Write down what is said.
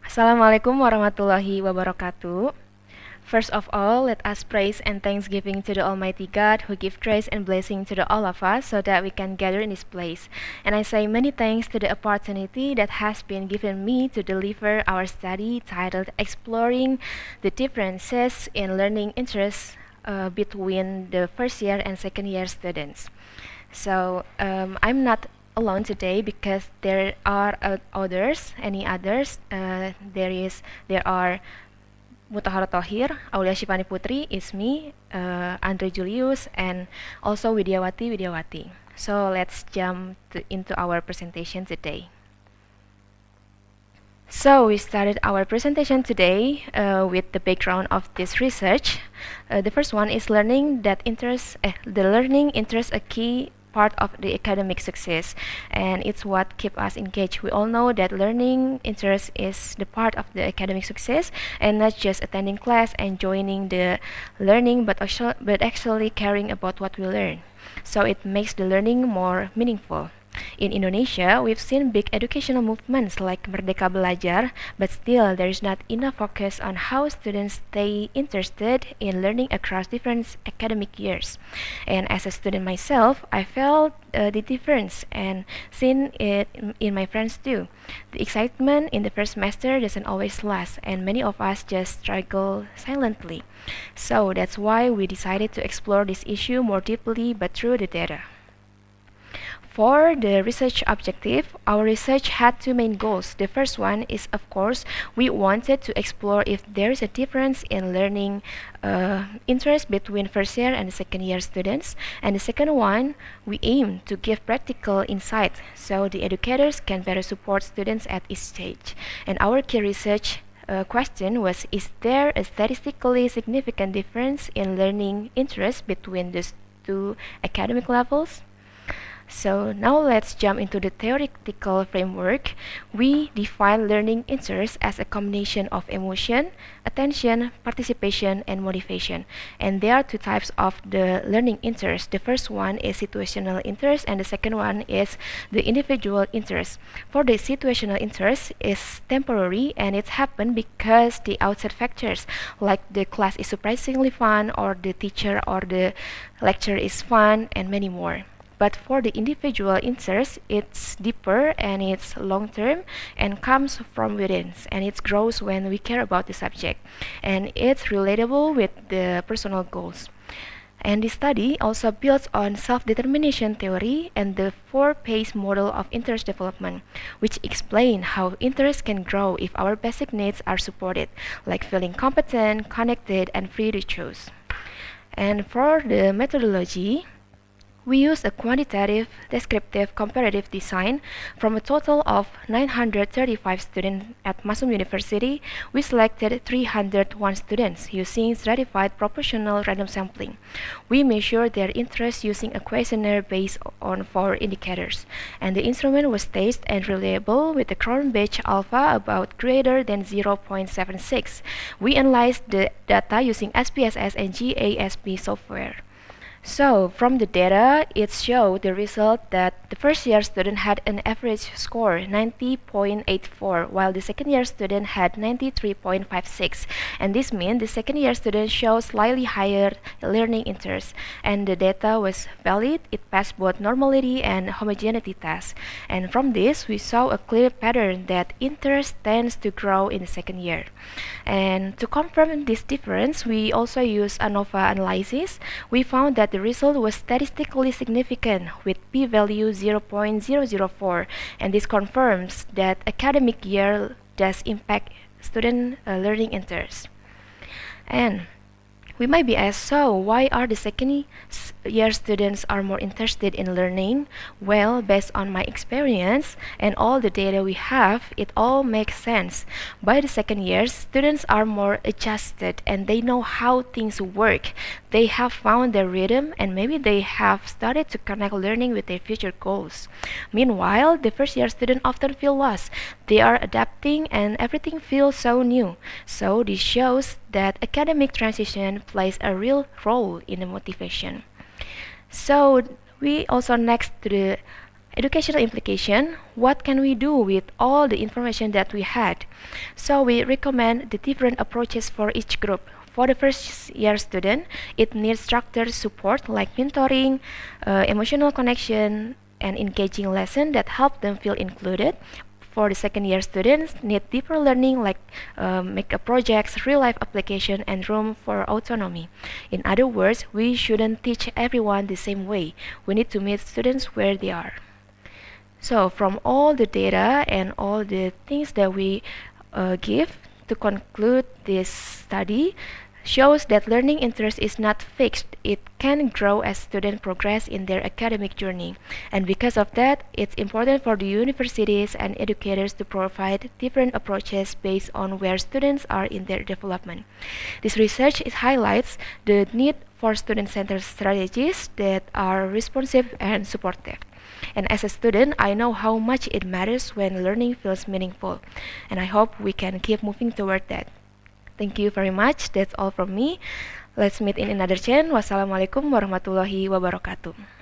Assalamualaikum warahmatullahi wabarakatuh. First of all, let us praise and thanksgiving to the Almighty God who give grace and blessing to all of us so that we can gather in this place. And I say many thanks to the opportunity that has been given me to deliver our study titled Exploring the Differences in Learning Interests between the first year and second year students. I'm not alone today because there are any others. There are Mutahara Tohir, Aulia Shipani Putri, Ismi, Andre Julius, and also Widyawati. So let's jump into our presentation today. So we started our presentation today with the background of this research. The first one is the learning interests a key part of the academic success, and it's what keeps us engaged. We all know that learning interest is the part of the academic success, and not just attending class and joining the learning, but actually caring about what we learn. So it makes the learning more meaningful. In Indonesia, we've seen big educational movements like Merdeka Belajar, but still there is not enough focus on how students stay interested in learning across different academic years. And as a student myself, I felt the difference and seen it in my friends too. The excitement in the first semester doesn't always last, and many of us just struggle silently. So that's why we decided to explore this issue more deeply but through the data. For the research objective, our research had two main goals. The first one is, of course, we wanted to explore if there is a difference in learning interest between first year and second year students. And the second one, we aim to give practical insight so the educators can better support students at each stage. And our key research question was, is there a statistically significant difference in learning interest between these two academic levels? So now let's jump into the theoretical framework. We define learning interest as a combination of emotion, attention, participation, and motivation. And there are two types of the learning interest. The first one is situational interest, and the second one is the individual interest. For the situational interest is temporary, and it happens because the outside factors like the class is surprisingly fun, or the teacher or the lecture is fun, and many more. But for the individual interest, it's deeper and it's long-term and comes from within, and it grows when we care about the subject, and it's relatable with the personal goals. And this study also builds on self-determination theory and the four-phase model of interest development, which explain how interest can grow if our basic needs are supported, like feeling competent, connected, and free to choose. And for the methodology, we use a quantitative, descriptive, comparative design. From a total of 935 students at Masum University. We selected 301 students using stratified proportional random sampling. We measured their interest using a questionnaire based on 4 indicators, and the instrument was staged and reliable with the Cron batch alpha about greater than 0.76. We analyzed the data using SPSS and GASP software. So, from the data, it showed the result that the first year student had an average score 90.84, while the second year student had 93.56. And this means the second year student showed slightly higher learning interest, and the data was valid. It passed both normality and homogeneity tests. And from this, we saw a clear pattern that interest tends to grow in the second year. And to confirm this difference, we also used ANOVA analysis. We found that the result was statistically significant with p-value 0.004, and this confirms that academic year does impact student learning interest. And we might be asked, so why are the second year students are more interested in learning? Well, based on my experience and all the data we have, it all makes sense. By the second year, students are more adjusted and they know how things work. They have found their rhythm, and maybe they have started to connect learning with their future goals. Meanwhile, the first year students often feel lost. They are adapting and everything feels so new. So this shows that academic transition plays a real role in the motivation. So we also next to the Educational implication, what can we do with all the information that we had? So we recommend the different approaches for each group. For the first year student, it needs structured support like mentoring, emotional connection, and engaging lesson that help them feel included. For the second year students, need deeper learning like make a projects, real life application, and room for autonomy. In other words, we shouldn't teach everyone the same way. We need to meet students where they are. So from all the data and all the things that we give to conclude this study, shows that learning interest is not fixed. It can grow as students progress in their academic journey. And because of that, it's important for the universities and educators to provide different approaches based on where students are in their development. This research highlights the need for student-centered strategies that are responsive and supportive. And as a student, I know how much it matters when learning feels meaningful. And I hope we can keep moving toward that. Thank you very much. That's all from me. Let's meet in another channel. Wassalamualaikum warahmatullahi wabarakatuh.